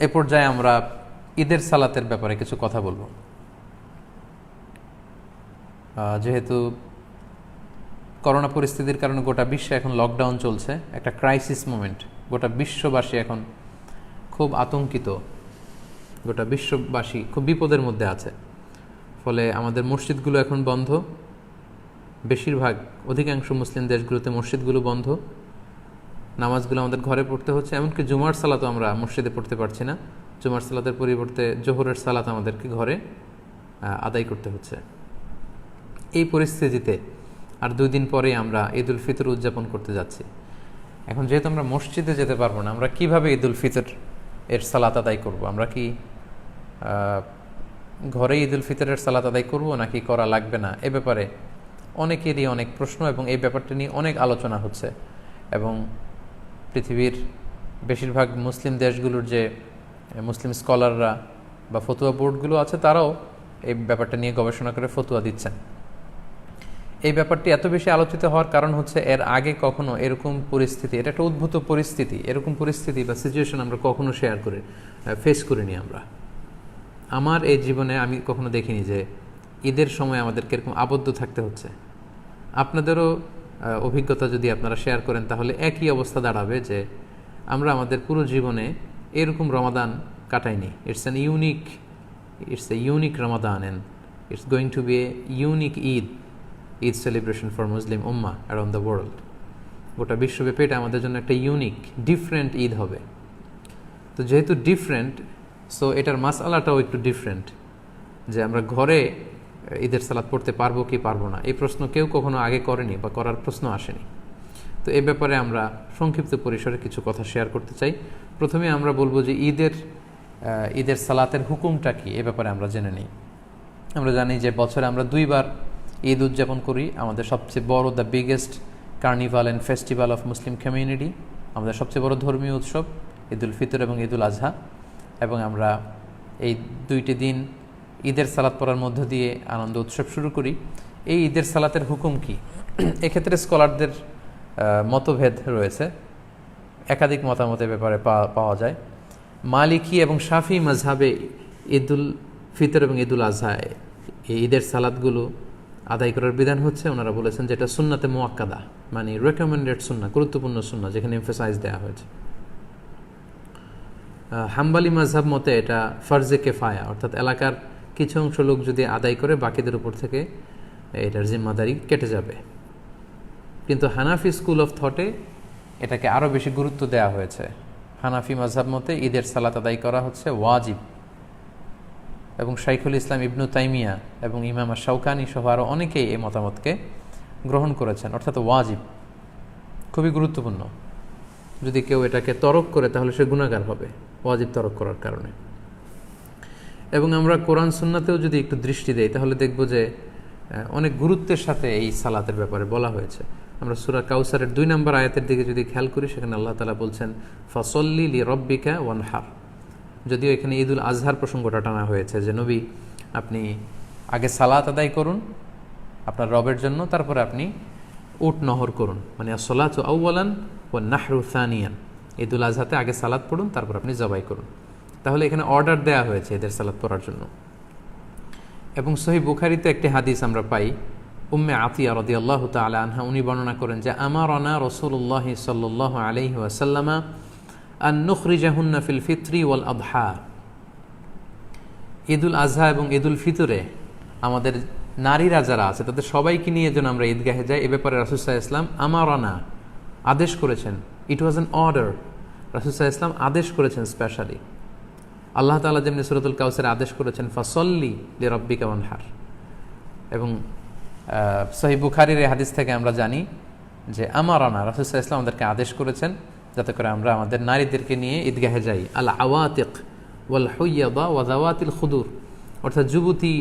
এ পর্যায়ে আমরা ঈদের সালাতের ব্যাপারে কিছু কথা বলবো। যেহেতু করোনা পরিস্থিতির কারণে গোটা বিশ্বে এখন লকডাউন চলছে, একটা ক্রাইসিস মোমেন্ট, গোটা বিশ্ববাসী এখন খুব আতঙ্কিত, গোটা বিশ্ববাসী খুব বিপদের মধ্যে আছে। ফলে আমাদের মসজিদগুলো এখন বন্ধ, বেশিরভাগ অধিকাংশ মুসলিম দেশগুলোতে মসজিদগুলো বন্ধ, নামাজগুলো আমাদের ঘরে পড়তে হচ্ছে। এমনকি জুমার সালাতও আমরা মসজিদে পড়তে পারছি না, জুমার সালাতের পরিবর্তে জোহরের সালাত আমাদেরকে ঘরে আদায় করতে হচ্ছে। এই পরিস্থিতিতে আর 2 দিন পরেই আমরা ঈদ উল ফিতর উদযাপন করতে যাচ্ছি। এখন যেহেতু আমরা মসজিদে যেতে পারবো না, আমরা কিভাবে ঈদ উল ফিতর এর সালাত আদায় করব? আমরা কি ঘরে ঈদ উল ফিতরের সালাত আদায় করব নাকি করা লাগবে না? এ ব্যাপারে অনেকেরই অনেক প্রশ্ন এবং এই ব্যাপারটা নিয়ে অনেক আলোচনা হচ্ছে। এবং পৃথিবীর বেশিরভাগ মুসলিম দেশগুলোর যে মুসলিম স্কলাররা বা ফতুয়া বোর্ডগুলো আছে, তারাও এই ব্যাপারটা নিয়ে গবেষণা করে ফতুয়া দিচ্ছেন। এই ব্যাপারটি এত বেশি আলোচিত হওয়ার কারণ হচ্ছে এর আগে কখনো এরকম পরিস্থিতি, এটা একটা উদ্ভূত পরিস্থিতি, এরকম পরিস্থিতি বা সিচুয়েশন আমরা কখনো ফেস করিনি। আমার এই জীবনে আমি কখনো দেখিনি যে ঈদের সময় আমাদেরকে এরকম আবদ্ধ থাকতে হচ্ছে। আপনাদেরও অভিজ্ঞতা যদি আপনারা শেয়ার করেন তাহলে একই অবস্থা দাঁড়াবে যে আমরা আমাদের পুরো জীবনে এরকম রমাদান কাটাইনি। It's a unique Ramadan and it's going to be a unique Eid celebration for Muslim ummah around the world. গোটা বিশ্বব্যাপী এটা আমাদের জন্য একটা ইউনিক ডিফারেন্ট ঈদ হবে। তো যেহেতু ডিফারেন্ট, সো এটার মাসআলাটাও একটু ডিফারেন্ট, যে আমরা ঘরে ঈদের সালাত পড়তে পারবো কি পারবো না, এই প্রশ্ন কেউ কখনো আগে করেনি বা করার প্রশ্ন আসেনি। তো এই ব্যাপারে আমরা সংক্ষিপ্ত পরিসরে কিছু কথা শেয়ার করতে চাই। প্রথমে আমরা বলবো যে ঈদের সালাতের হুকুমটা কি, এ ব্যাপারে আমরা জেনে নিই। আমরা জানি যে বছরে আমরা 2 বার ঈদ উদযাপন করি। আমাদের সবচেয়ে বড়, the biggest carnival and festival of Muslim community, আমাদের সবচেয়ে বড় ধর্মীয় উৎসব ঈদ উল ফিতর এবং ঈদ উল আজহা। এবং আমরা এই 2টি দিন ঈদের সালাত পড়ার মধ্য দিয়ে আনন্দ উৎসব শুরু করি। এই ঈদের সালাতের হুকুম কি, এক্ষেত্রে স্কলারদের মতভেদ রয়েছে, একাধিক মতামতের ব্যাপারে পাওয়া যায়। মালিকি এবং শাফি মাযহাবে ঈদ উল ফিতর এবং ঈদ উল আজহা এই ঈদের সালাতগুলো আদায় করার বিধান হচ্ছে, ওনারা বলেছেন যেটা সুন্নাতে মুআক্কাদা, মানে রেকমেন্ডেড সুন্নাহ, গুরুত্বপূর্ণ সুন্নাহ, যেখানে এমফাসাইজ দেওয়া হয়েছে। হাম্বালি মাযহাব মতে এটা ফরজে কেফায়া, অর্থাৎ এলাকার কিছু অংশ লোক যদি আদায় করে বাকিদের উপর থেকে এটার জিম্মাদারি কেটে যাবে। কিন্তু হানাফি স্কুল অফ থটে এটাকে আরও বেশি গুরুত্ব দেওয়া হয়েছে। হানাফি মাযহাব মতে ঈদের সালাত আদায় করা হচ্ছে ওয়াজিব, এবং শাইখুল ইসলাম ইবনু তাইমিয়া এবং ইমাম শাওকানি সহ আরও অনেকেই এই মতামতকে গ্রহণ করেছেন, অর্থাৎ ওয়াজিব, খুবই গুরুত্বপূর্ণ। যদি কেউ এটাকে তরক করে তাহলে সে গুনাহগার হবে ওয়াজিব তরক করার কারণে। এবং আমরা কোরআন সুন্নাতেও যদি একটু দৃষ্টি দেই তাহলে দেখব যে অনেক গুরুত্বের সাথে এই সালাতের ব্যাপারে বলা হয়েছে। আমরা সূরা কাউসারের 2 নম্বর আয়াতের দিকে যদি খেয়াল করি, সেখানে আল্লাহ তাআলা বলছেন ফাসল্লি লিরাব্বিকা ওয়ানহার। যদিও এখানে ঈদ উল আজহার প্রসঙ্গটা টানা হয়েছে যে নবী, আপনি আগে সালাত আদায় করুন আপনার রবের জন্য, তারপরে আপনি উট নহর করুন, মানে আসসালাতু আউওয়ালান ওয়ান নাহরু সানিয়ান। ঈদ উল আজহাতে আগে সালাত পড়ুন, তারপর আপনি জবাই করুন। তাহলে এখানে অর্ডার দেয়া হয়েছে এদের সালাত পড়ার জন্য। এবং সহিহ বুখারীতে একটি হাদিস আমরা পাই, উম্মে আতিয়া রাদিয়াল্লাহু তাআলা আনহা উনি বর্ণনা করেন যে আমারানা রাসূলুল্লাহ সাল্লাল্লাহু আলাইহি ওয়াসাল্লাম আন নুখরিজাহুন্না ফিল ফিত্রি ওয়াল আদহা। ঈদ উল আজহা এবং ঈদ উল ফিতরে আমাদের নারীরা যারা আছে তাদের সবাইকে নিয়ে যেন আমরা ঈদগাহে যাই, এ ব্যাপারে রাসূল সাল্লাল্লাহু আলাইহি ওয়াসাল্লাম আমারানা আদেশ করেছেন। ইট ওয়াজ অ্যান অর্ডার, রাসূল সাল্লাল্লাহু আলাইহি ওয়াসাল্লাম আদেশ করেছেন স্পেশালি। আল্লাহ তাআলা যেমনি সূরাতুল কাউসারে আদেশ করেছেন ফাসল্লি লিরাব্বিকা ওয়ানহার। এবং সহিহ বুখারীর এই হাদিস থেকে আমরা জানি যে আমারানা, রাসূল সাল্লাল্লাহু আলাইহি ওয়াসাল্লাম আমাদেরকে আদেশ করেছেন যাতে করে আমরা আমাদের নারীদেরকে নিয়ে ঈদগাহে যাই। আল আওয়াতিক ওয়াল হুইয়াদা ওয়া যাওয়াতিল খুদুর, অর্থাৎ যুবতী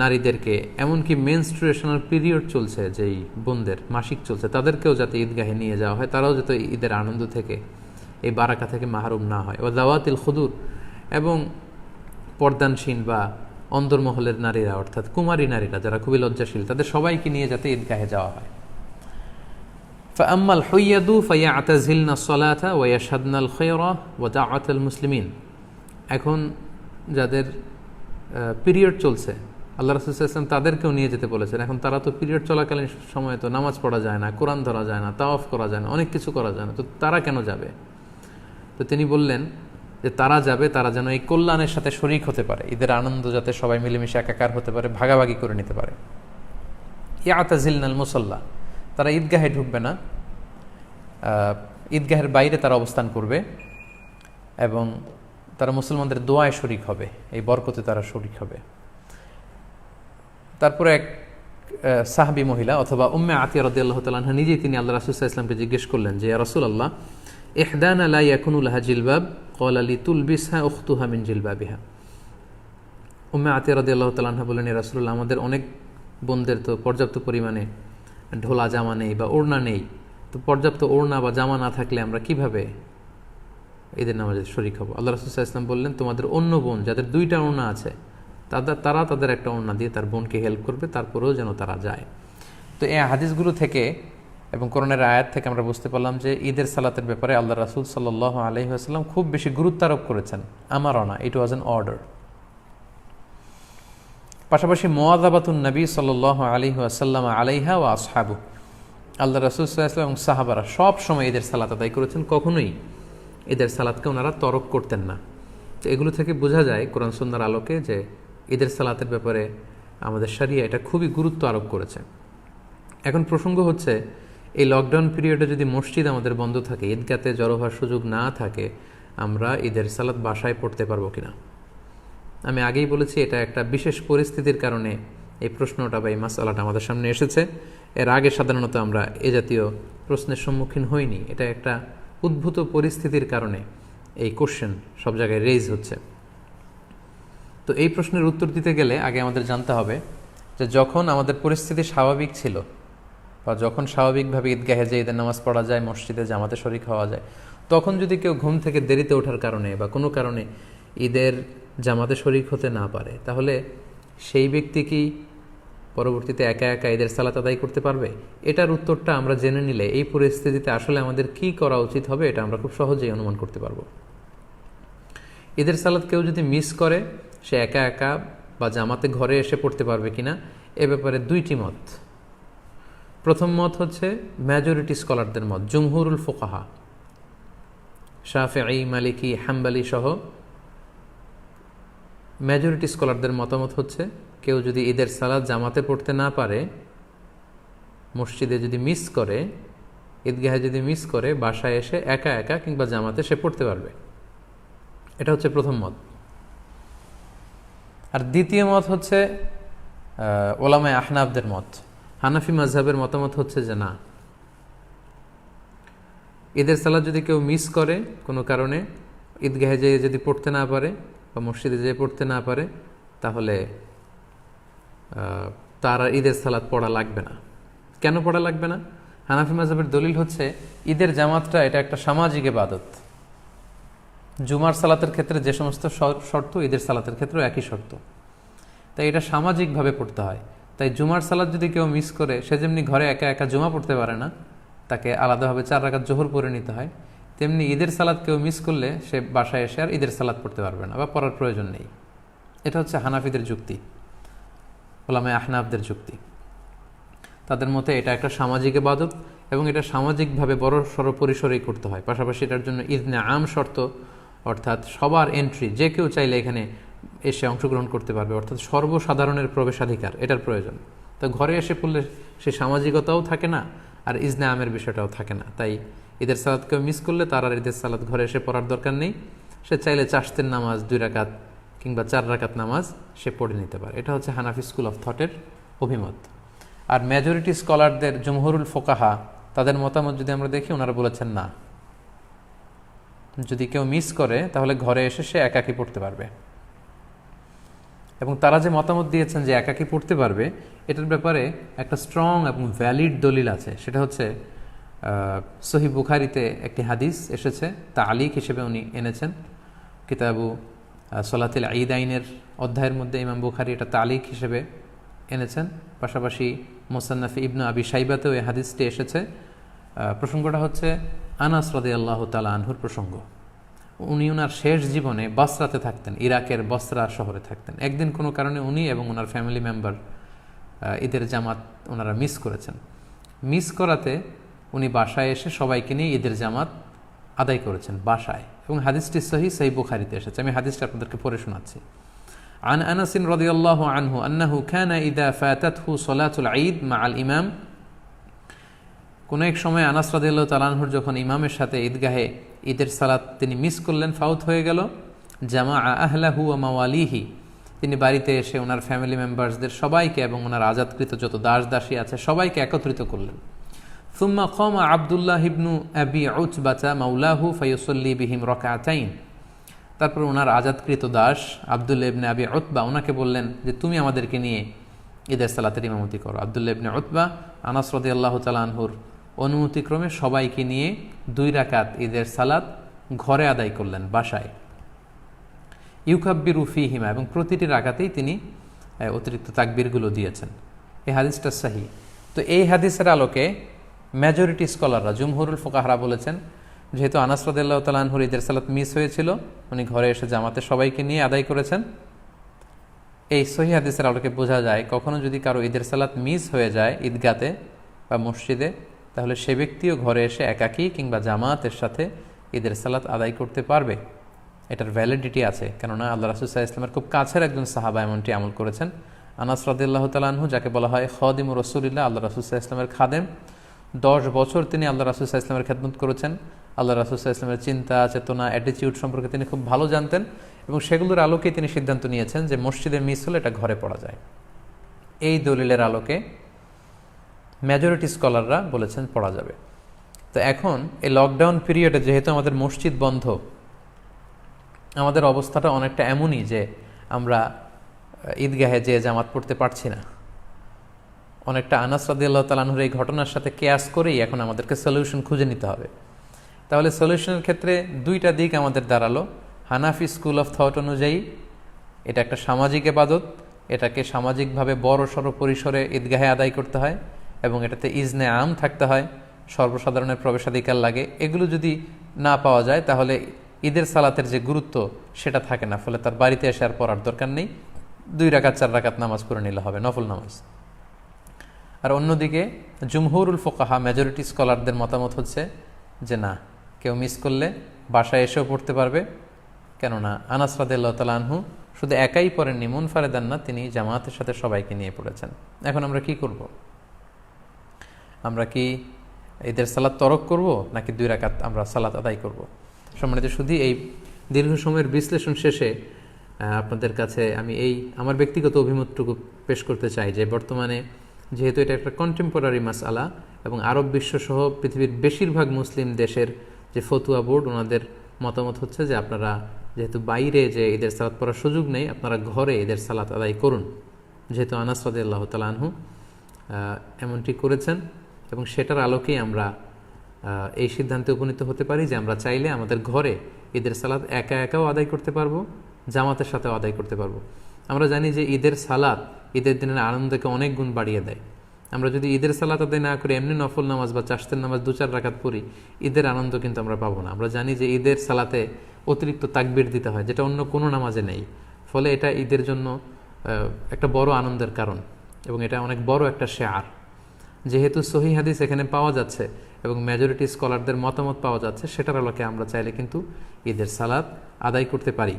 নারীদেরকে, এমনকি মেনস্ট্রুয়েশনাল পিরিয়ড চলছে, যেই বোনদের মাসিক চলছে, তাদেরকেও যাতে ঈদগাহে নিয়ে যাওয়া হয়, তারাও যাতে ঈদের আনন্দ থেকে, এই বারাকা থেকে মাহরুম না হয়। ওয়া যাওয়াতিল খুদুর, এবং পর্দানসীন বা অন্দরমহলের নারীরা, অর্থাৎ কুমারী নারীরা যারা খুবই লজ্জাশীল, তাদের সবাইকে নিয়ে যাতে ঈদগাহে যাওয়া হয়। فأما الحيض فيعتزلن الصلاة ويشهدن الخير ودعوة المسلمين। এখন যাদের পিরিয়ড চলছে, আল্লাহ রাসূল সাল্লাল্লাহু আলাইহি ওয়াসাল্লাম তাদেরকেও নিয়ে যেতে বলেছেন। এখন তারা তো পিরিয়ড চলাকালীন সময়ে তো নামাজ পড়া যায় না, কোরআন ধরা যায় না, তাওয়াফ করা যায় না, অনেক কিছু করা যায় না, তো তারা কেন যাবে? তো তিনি বললেন যে তারা যাবে, তারা যেন এই কল্যাণের সাথে শরিক হতে পারে, ঈদের আনন্দ যাতে সবাই মিলেমিশে একাকার হতে পারে, ভাগাভাগি করে নিতে পারে। ইয়াতাজিলনাল মুসাল্লা, তারা ঈদগাহে ঢুকবে না, ঈদগাহের বাইরে তারা অবস্থান করবে এবং তারা মুসলমানদের দোয়ায় শরিক হবে, এই বরকতে তারা শরিক হবে। তারপরে এক সাহাবী মহিলা অথবা উম্মে আতিয়া রাদিয়াল্লাহু তাআলা আনহা নিজেই তিনি আল্লাহ রাসূল সাল্লাল্লাহু আলাইহি ওয়াসাল্লামকে জিজ্ঞেস করলেন যে, ইয়া রাসূলুল্লাহ, ইহদানা লা ইয়াকুনু লাহা জিলবাব ক্বালা লিতুলবিসহা উখতুহা মিন জিলবাবিহা। উম্মে আতিয়া রাদিয়াল্লাহু তাআলা আনহা বলেন, ইয়া রাসূলুল্লাহ, আমাদের অনেক বোনদের তো পর্যাপ্ত পরিমাণে ঢোলা জামা নেই বা ওড়না নেই, তো পর্যাপ্ত ওড়না বা জামা না থাকলে আমরা কিভাবে ঈদের নামাজে শরিক হব? আল্লাহ রাসূল সাল্লাল্লাহু আলাইহি ওয়াসাল্লাম বললেন, তোমাদের অন্য বোন যাদের দুইটা ওড়না আছে তারা তাদের একটা ওড়না দিয়ে তার বোনকে হেল্প করবে, তারপরেও যেন তারা যায়। তো এই হাদিসগুলো থেকে এবং কোরআনের আয়াত থেকে আমরা বুঝতে পারলাম যে ঈদের সালাতের ব্যাপারে আল্লাহ রাসূল সাল্লাল্লাহু আলাইহি ওয়াসাল্লাম খুব বেশি গুরুত্ব আরোপ করেছেন। আমারও ইট ওয়াজ অ্যান অর্ডার। পাশাপাশি মুওয়াযাবাতুন নবী সাল্লাল্লাহু আলাইহি ওয়াসাল্লাম আলাইহা ওয়া আসহাবু, আল্লাহ রাসূল সাল্লাল্লাহু আলাইহি ওয়াসাল্লাম এবং সাহাবারা সব সময় ঈদের সালাত আদায় করেছেন, কখনোই ঈদের সালাতকে ওনারা তরক করতেন না। তো এগুলো থেকে বোঝা যায় কোরআন সুন্নাহর আলোকে যে ঈদের সালাতের ব্যাপারে আমাদের শরিয়া এটা খুবই গুরুত্ব আরোপ করেছে। এখন প্রসঙ্গ হচ্ছে, এই লকডাউন পিরিয়ডে যদি মসজিদ আমাদের বন্ধ থাকে, ঈদগাতে জড়ো হওয়ার সুযোগ না থাকে, আমরা ঈদের সালাত বাসায় পড়তে পারবো কিনা? আমি আগেই বলেছি এটা একটা বিশেষ পরিস্থিতির কারণে এই প্রশ্নটা বা এই মাসআলাটা আমাদের সামনে এসেছে। এর আগে সাধারণত আমরা এ জাতীয় প্রশ্নের সম্মুখীন হইনি। এটা একটা উদ্ভূত পরিস্থিতির কারণে এই কোশ্চেন সব জায়গায় রেইজ হচ্ছে। তো এই প্রশ্নের উত্তর দিতে গেলে আগে আমাদের জানতে হবে যে যখন আমাদের পরিস্থিতি স্বাভাবিক ছিল বা যখন স্বাভাবিকভাবে ঈদগাহে যে ঈদের নামাজ পড়া যায়, মসজিদে জামাতে শরিক হওয়া যায়, তখন যদি কেউ ঘুম থেকে দেরিতে ওঠার কারণে বা কোনো কারণে ঈদের জামাতে শরিক হতে না পারে, তাহলে সেই ব্যক্তি কি পরবর্তীতে একা একা ঈদের সালাত আদায় করতে পারবে? এটার উত্তরটা আমরা জেনে নিলে এই পরিস্থিতিতে আসলে আমাদের কি করা উচিত হবে এটা আমরা খুব সহজেই অনুমান করতে পারবো। ঈদের সালাত কেউ যদি মিস করে, সে একা একা বা জামাতে ঘরে এসে পড়তে পারবে কিনা, এ ব্যাপারে দুইটি মত। প্রথম মত হচ্ছে মেজরিটি স্কলারদের মত, জুমহুরুল ফুকাহা, শাফিঈ, মালিকি, হাম্বলি সহ মেজরিটি স্কলারদের মতামত হচ্ছে, কেউ যদি ঈদের সালাত জামাতে পড়তে না পারে, মসজিদে যদি মিস করে, ঈদগাহে যদি মিস করে, বাসায় এসে একা একা কিংবা জামাতে সে পড়তে পারবে। এটা হচ্ছে প্রথম মত। আর দ্বিতীয় মত হচ্ছে ওলামায়ে আহনাফদের মত। হানাফি মাযহাবের মতামত হচ্ছে যে না, ঈদের সালাত যদি কেউ মিস করে কোনো কারণে, ঈদগাহে যেয়ে যদি পড়তে না পারে বা মসজিদে যেয়ে পড়তে না পারে, তাহলে তার আর ঈদের সালাত পড়া লাগবে না। কেন পড়া লাগবে না? হানাফি মাযহাবের দলিল হচ্ছে ঈদের জামাতটা এটা একটা সামাজিক ইবাদত। জুমার সালাতের ক্ষেত্রে যে সমস্ত শর্ত, ঈদের সালাতের ক্ষেত্রেও একই শর্ত, তাই এটা সামাজিকভাবে পড়তে হয়। তাই জুমার সালাত যদি কেউ মিস করে, সে যেমনি ঘরে একা একা জুমা পড়তে পারে না, তাকে আলাদাভাবে 4 রাকাত জোহর পড়ে নিতে হয়, তেমনি ঈদের সালাত কেউ মিস করলে সে বাসায় এসে আর ঈদের সালাত পড়তে পারবে না বা পড়ার প্রয়োজন নেই। এটা হচ্ছে হানাফিদের যুক্তি, ওলামায়ে আহনাফদের যুক্তি। তাদের মতে এটা একটা সামাজিক ইবাদত এবং এটা সামাজিকভাবে বড় সড় পরিসরেই করতে হয়। পাশাপাশি এটার জন্য ইজনে আম শর্ত, অর্থাৎ সবার এন্ট্রি, যে কেউ চাইলে এখানে এসে অংশগ্রহণ করতে পারবে, অর্থাৎ সর্বসাধারণের প্রবেশাধিকার, এটার প্রয়োজন। তো ঘরে এসে পড়লে সে সামাজিকতাও থাকে না আর ইজনে আমের বিষয়টাও থাকে না। তাই ঈদের সালাতকে মিস করলে তার আর ঈদের সালাত ঘরে এসে পড়ার দরকার নেই। সে চাইলে চাশতের নামাজ 2 রাকাত কিংবা 4 রাকাত নামাজ সে পড়ে নিতে পারে। এটা হচ্ছে হানাফি স্কুল অফ থটের অভিমত। আর মেজরিটি স্কলারদের, জমহুরুল ফুকাহা, তাদের মতামত যদি আমরা দেখি, ওনারা বলেছেন না, যদি কেউ মিস করে তাহলে ঘরে এসে সে একাকী পড়তে পারবে। এবং তারা যে মতামত দিয়েছেন যে একাকী পড়তে পারবে, এটার ব্যাপারে একটা স্ট্রং এবং ভ্যালিড দলিল আছে। সেটা হচ্ছে সহিহ বুখারীতে একটি হাদিস এসেছে, তালিক হিসেবে উনি এনেছেন কিতাবু সলাতুল ঈদাইনের অধ্যায়ের মধ্যে। ইমাম বুখারী এটা তালিক হিসেবে এনেছেন। পাশাপাশি মুসান্নাফ ইবনু আবি শাইবাতেও এই হাদিসটি এসেছে। প্রসঙ্গটা হচ্ছে আনাস রাদিয়াল্লাহু তাআলা আনহুর প্রসঙ্গ। উনি ওনার শেষ জীবনে বসরাতে থাকতেন, ইরাকের বসরা শহরে থাকতেন। একদিন কোনো কারণে উনি এবং ওনার ফ্যামিলি মেম্বার ঈদের জামাত ওনারা মিস করেছেন। মিস করাতে উনি বাসায় এসে সবাইকে নিয়ে ঈদের জামাত আদায় করেছেন বাসায়, এবং হাদিসটি সহিহ বুখারীতে এসেছে। আমি হাদিসটা আপনাদেরকে পড়ে শোনাচ্ছি। عن أنس رضي الله عنه أنه كان إذا فاتته صلاة العيد مع الإمام কোন এক সময় আনাস রাদিয়াল্লাহু তাআলা আনহুর যখন ইমামের সাথে ঈদগাহে ঈদের সালাত তিনি মিস করলেন, ফাউত হয়ে গেল, জামা আহলাহু ওয়া মাওয়ালিহি, তিনি বাড়িতে এসে ওনার ফ্যামিলি মেম্বার্সদের সবাইকে এবং ওনার আজাদকৃত যত দাস দাসী আছে সবাইকে একত্রিত করলেন। সুম্মা কামা আব্দুল্লাহ ইবনু আবি উতবাতা মাওলাহু ফায়ুসাল্লি বিহিম রাকাতাইন, তারপর ওনার আজাদকৃত দাস আব্দুল্লাহ ইবনে আবি উতবা ওনাকে বললেন যে তুমি আমাদেরকে নিয়ে ঈদের সালাতের ইমামতি করো। আব্দুল্লাহ ইবনে উতবা আনাস রাদিয়াল্লাহু তাআলা আনহুর অনুমতিক্রমে সবাইকে নিয়ে 2 রাকাত ঈদের সালাত ঘরে আদায় করলেন বাসায়। ইউকাব্বিরু ফীহিমা, এবং প্রতিটি রাকাতেই তিনি অতিরিক্ত তাকবীরগুলো দিয়েছেন। এই হাদিসটা সহিহ। তো এই হাদিসের আলোকে মেজরিটি স্কলাররা, জুমহুরুল ফুকাহারা বলেছেন, যেহেতু আনাস রাদিয়াল্লাহু তাআলা আনহুর ঈদের সালাত মিস হয়েছিল, উনি ঘরে এসে জামাতে সবাইকে নিয়ে আদায় করেছেন। এই সহিহ হাদিসের আলোকে বোঝা যায় কখনো যদি কারো ঈদের সালাত মিস হয়ে যায় ঈদগাতে বা মসজিদে, তাহলে সে ব্যক্তিও ঘরে এসে একাকী কিংবা জামাতের সাথে ঈদের সালাত আদায় করতে পারবে। এটার ভ্যালিডিটি আছে, কেননা আল্লাহ রাসূল সাল্লাল্লাহু আলাইহি ওয়াসাল্লামের খুব কাছের একজন সাহাবা এমনটি আমল করেছেন। আনাস রাদিয়াল্লাহু তাআলা আনহু, যাকে বলা হয় খাদিমুর রাসূলিল্লাহ, আল্লাহ রাসূল সাল্লাল্লাহু আলাইহি ওয়াসাল্লামের খাদেম, 10 বছর তিনি আল্লাহ রাসূল সাল্লাল্লাহু আলাইহি ওয়াসাল্লামের খেদমত করেছেন। আল্লাহ রাসূল সাল্লাল্লাহু আলাইহি ওয়াসাল্লামের চিন্তা, চেতনা, অ্যাটিটিউড সম্পর্কে তিনি খুব ভালো জানতেন, এবং সেগুলোর আলোকেই তিনি সিদ্ধান্ত নিয়েছেন যে মসজিদে মিস হলে এটা ঘরে পড়া যায়। এই দলিলের আলোকে মেজরিটি স্কলাররা বলেছেন পড়া যাবে। তো এখন এই লকডাউন পিরিয়ডে যেহেতু আমাদের মসজিদ বন্ধ, আমাদের অবস্থাটা অনেকটা এমনই যে আমরা ঈদগাহে যে জামাত পড়তে পারছি না। অনেকটা আনাস রাদিয়াল্লাহু তাআলা আনহুর এই ঘটনার সাথে কেয়াস করেই এখন আমাদেরকে সলিউশন খুঁজে নিতে হবে। তাহলে সলিউশনের ক্ষেত্রে 2টা দিক আমাদের দাঁড়ালো। হানাফি স্কুল অফ থট অনুযায়ী এটা একটা সামাজিক ইবাদত, এটাকে সামাজিকভাবে বড় সড়ো পরিসরে ঈদগাহে আদায় করতে হয়, এবং এটাতে ইজনে আম থাকতে হয়, সর্বসাধারণের প্রবেশাধিকার লাগে। এগুলো যদি না পাওয়া যায় তাহলে ঈদের সালাতের যে গুরুত্ব সেটা থাকে না, ফলে তার বাড়িতে এসে আর পড়ার দরকার নেই, 2 রাকাত 4 রাকাত নামাজ পড়ে নিলে হবে, নফল নামাজ। আর অন্যদিকে জুমহুরুল ফুকাহা, মেজরিটি স্কলারদের মতামত হচ্ছে যে না, কেউ মিস করলে বাসায় এসেও পড়তে পারবে, কেননা আনাস রাদিয়াল্লাহু তাআলা আনহু শুধু একাই পড়েননি, মুনফারিদান না, তিনি জামাতের সাথে সবাইকে নিয়ে পড়েছেন। এখন আমরা কি করব? আমরা কি ঈদের সালাত তরক করব, নাকি 2 রাকাত আমরা সালাত আদায় করব? সম্মানিত শুধু এই দীর্ঘ সময়ের বিশ্লেষণ শেষে আপনাদের কাছে আমি আমার ব্যক্তিগত অভিমতটুকু পেশ করতে চাই যে বর্তমানে যেহেতু এটা একটা কন্টেম্পোরারি মাসআলা, এবং আরব বিশ্বসহ পৃথিবীর বেশিরভাগ মুসলিম দেশের যে ফতুয়া বোর্ড, ওনাদের মতামত হচ্ছে যে আপনারা যেহেতু বাইরে যে ঈদের সালাত পড়ার সুযোগ নেই, আপনারা ঘরে ঈদের সালাত আদায় করুন। যেহেতু আনাস রাদিয়াল্লাহু তাআলা আনহু এমনটি করেছেন, এবং সেটার আলোকেই আমরা এই সিদ্ধান্তে উপনীত হতে পারি যে আমরা চাইলে আমাদের ঘরে ঈদের সালাত একা একাও আদায় করতে পারবো, জামাতের সাথেও আদায় করতে পারবো। আমরা জানি যে ঈদের সালাত ঈদের দিনের আনন্দকে অনেক গুণ বাড়িয়ে দেয়। আমরা যদি ঈদের সালাত আদায় না করে এমনি নফল নামাজ বা চাশতের নামাজ 2-4 রাকাত পড়ি, ঈদের আনন্দ কিন্তু আমরা পাবো না। আমরা জানি যে ঈদের সালাতে অতিরিক্ত তাকবীর দিতে হয়, যেটা অন্য কোনো নামাজে নেই, ফলে এটা ঈদের জন্য একটা বড় আনন্দের কারণ, এবং এটা অনেক বড় একটা শেয়ার। যেহেতু সহিহ হাদিস এখানে পাওয়া যাচ্ছে এবং মেজরিটি স্কলারদের মতামত পাওয়া যাচ্ছে, সেটার আলোকে আমরা চাইলে কিন্তু ঈদের সালাত আদায় করতে পারি।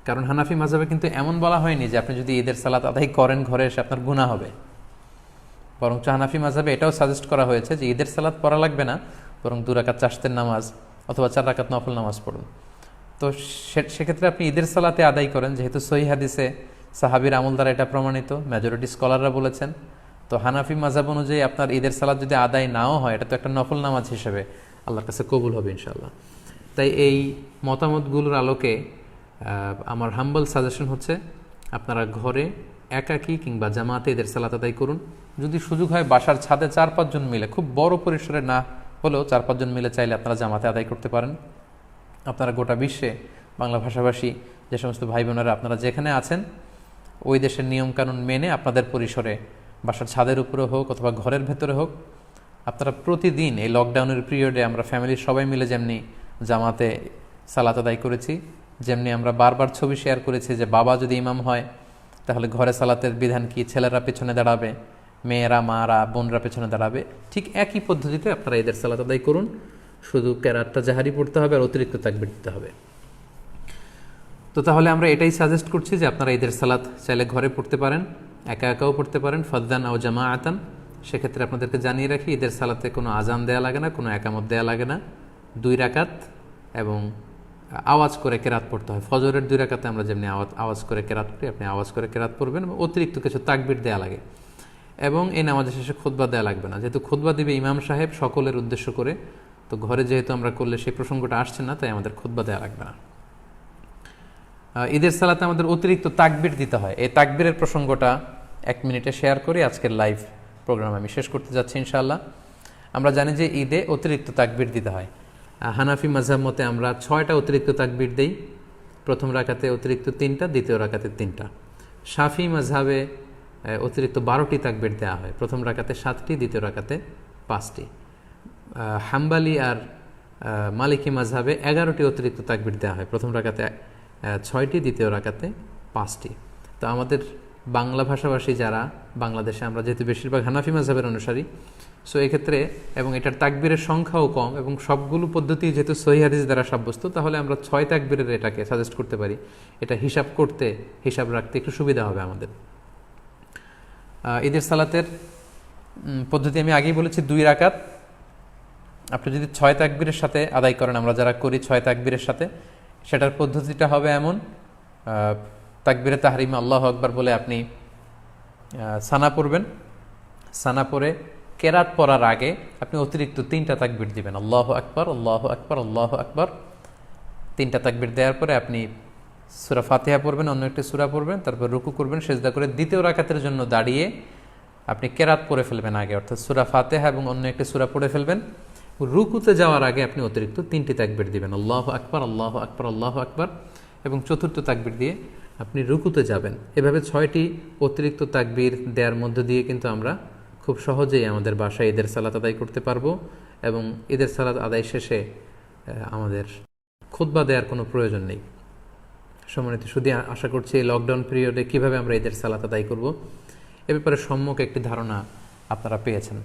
কারণ হানাফি মাযহাবে কিন্তু এমন বলা হয়নি যে আপনি যদি ঈদের সালাত আদায় করেন ঘরে এসে আপনার গুনাহ হবে, বরং হানাফি মাযহাবে এটাও সাজেস্ট করা হয়েছে যে ঈদের সালাত পড়া লাগবে না, বরং 2 রাকাত চাশতের নামাজ অথবা 4 রাকাত নফল নামাজ পড়ুন। তো সেক্ষেত্রে আপনি ঈদের সালাতে আদায় করেন, যেহেতু সহিহ হাদিসে সাহাবীর আমল দ্বারা এটা প্রমাণিত, মেজরিটি স্কলাররা বলেছেন। তো হানাফি মাযহাব অনুযায়ী আপনার ঈদের সালাত যদি আদায় নাও হয়, এটা তো একটা নফল নামাজ হিসেবে আল্লাহর কাছে কবুল হবে ইনশাআল্লাহ। তাই এই মতামতগুলোর আলোকে আমার হাম্বল সাজেশন হচ্ছে আপনারা ঘরে একাকী কিংবা জামাতে ঈদের সালাত আদায় করুন। যদি সুযোগ হয় বাসার ছাদে 4-5 জন মিলে, খুব বড় পরিসরে না হলেও 4-5 জন মিলে চাইলে আপনারা জামাতে আদায় করতে পারেন। আপনারা গোটা বিশ্বে বাংলা ভাষাভাষী যে সমস্ত ভাই বোনেরা আপনারা যেখানে আছেন, ওই দেশের নিয়মকানুন মেনে আপনাদের পরিসরে বাসার ছাদের উপরে হোক অথবা ঘরের ভেতরে হোক, আপনারা প্রতিদিন এই লকডাউনের পিরিয়ডে আমরা ফ্যামিলির সবাই মিলে যেমনি জামাতে সালাত আদায় করেছি। যেমনি আমরা বারবার ছবি শেয়ার করেছি যে বাবা যদি ইমাম হয় তাহলে ঘরে সালাতের বিধান কি, ছেলেরা পেছনে দাঁড়াবে, মেয়েরা, মারা, বোনরা পেছনে দাঁড়াবে। ঠিক একই পদ্ধতিতে আপনারা ঈদের সালাত আদায় করুন, শুধু কেরাতটা জাহারি পড়তে হবে আর অতিরিক্ত তাকবীর দিতে হবে। তো তাহলে আমরা এটাই সাজেস্ট করছি যে আপনারা ঈদের সালাত চাইলে ঘরে পড়তে পারেন, একা একাও পড়তে পারেন, ফাদ্দান আও জামাআতান। সেক্ষেত্রে আপনাদেরকে জানিয়ে রাখি, ঈদের সালাতে কোনো আজান দেয়া লাগে না, কোনো একামত দেয়া লাগে না। 2 রাকাত এবং আওয়াজ করে কেরাত পড়তে হয়। ফজরের 2 রাকাতে আমরা যেমনি আওয়াজ করে কেরাত পড়ি, আপনি আওয়াজ করে কেরাত পড়বেন। অতিরিক্ত কিছু তাকবীর দেয়া লাগে এবং এই নামাজের শেষে খুতবা দেয়া লাগবে না। যেহেতু খুতবা দিবে ইমাম সাহেব সকলের উদ্দেশ্য করে, তো ঘরে যেহেতু আমরা করলে সেই প্রসঙ্গটা আসছে না, তাই আমাদের খুতবা দেয়া লাগবে না। ঈদের সালাতে আমাদের অতিরিক্ত তাকবীর দিতে হয়। এই তাকবীরের প্রসঙ্গটা 1 মিনিটে শেয়ার করে আজকের লাইভ প্রোগ্রাম আমি শেষ করতে যাচ্ছি ইনশাআল্লাহ। আমরা জানি যে ঈদে অতিরিক্ত তাকবীর দিতে হয়। হানাফি মাযহাব মতে আমরা 6টা অতিরিক্ত তাকবীর দেই। প্রথম রাকাতে অতিরিক্ত 3টা, দ্বিতীয় রাকাতে 3টা। শাফি মাযহাবে অতিরিক্ত 12টি তাকবীর দেওয়া হয়। প্রথম রাকাতে 7টি, দ্বিতীয় রাকাতে 5টি। হাম্বালি আর মালিকি মাযহাবে 11টি অতিরিক্ত তাকবীর দেওয়া হয়। প্রথম রাকাতে 6টি, দ্বিতীয় রাকাতে 5টি। তো আমাদের বাংলা ভাষাভাষী যারা, বাংলাদেশে আমরা যেহেতু বেশিরভাগ হানাফি মাযহাবের অনুসারী, সো এক্ষেত্রে এবং এটার তাকবীরের সংখ্যাও কম এবং সবগুলো পদ্ধতি যেহেতু সহিহ হাদিস দ্বারা সাব্যস্ত, তাহলে আমরা 6 তাকবীরের এটাকে সাজেস্ট করতে পারি। এটা হিসাব রাখতে একটু সুবিধা হবে আমাদের। ঈদের সালাতের পদ্ধতি আমি আগেই বলেছি, 2 রাকাত। আপনি যদি 6 তাকবীরের সাথে আদায় করেন, আমরা যারা করি 6 তাকবীরের সাথে, সেটার পদ্ধতিটা হবে এমন: তাকবীরে তাহরিমা আল্লাহু আকবার বলে আপনি সানা পড়বেন। সানা পড়ে কেরাত পড়ার আগে আপনি অতিরিক্ত 3টা তাকবীর দিবেন, আল্লাহু আকবার, আল্লাহু আকবার, আল্লাহু আকবার। 3টা তাকবীর দেওয়ার পরে আপনি সূরা ফাতিহা পড়বেন, অন্য একটি সূরা পড়বেন, তারপর রুকু করবেন, সিজদা করে দ্বিতীয় রাকাতের জন্য দাঁড়িয়ে আপনি কেরাত পড়ে ফেলবেন আগে, অর্থাৎ সূরা ফাতিহা এবং অন্য একটি সূরা পড়ে ফেলবেন। রুকুতে যাওয়ার আগে আপনি অতিরিক্ত 3টি তাকবীর দিবেন, আল্লাহু আকবার, আল্লাহু আকবার, আল্লাহু আকবার, এবং চতুর্থ তাকবীর দিয়ে আপনি রুকুতে যাবেন। এভাবে 6টি অতিরিক্ত তাকবীর দেওয়ার মধ্য দিয়ে কিন্তু আমরা খুব সহজেই আমাদের বাসায় ঈদের সালাত আদায় করতে পারবো এবং ঈদের সালাত আদায় শেষে আমাদের খুতবা দেওয়ার কোনো প্রয়োজন নেই। সম্মানিত শুধু আশা করছি এই লকডাউন পিরিয়ডে কীভাবে আমরা ঈদের সালাত আদায় করব এ ব্যাপারে সম্যক একটি ধারণা আপনারা পেয়েছেন।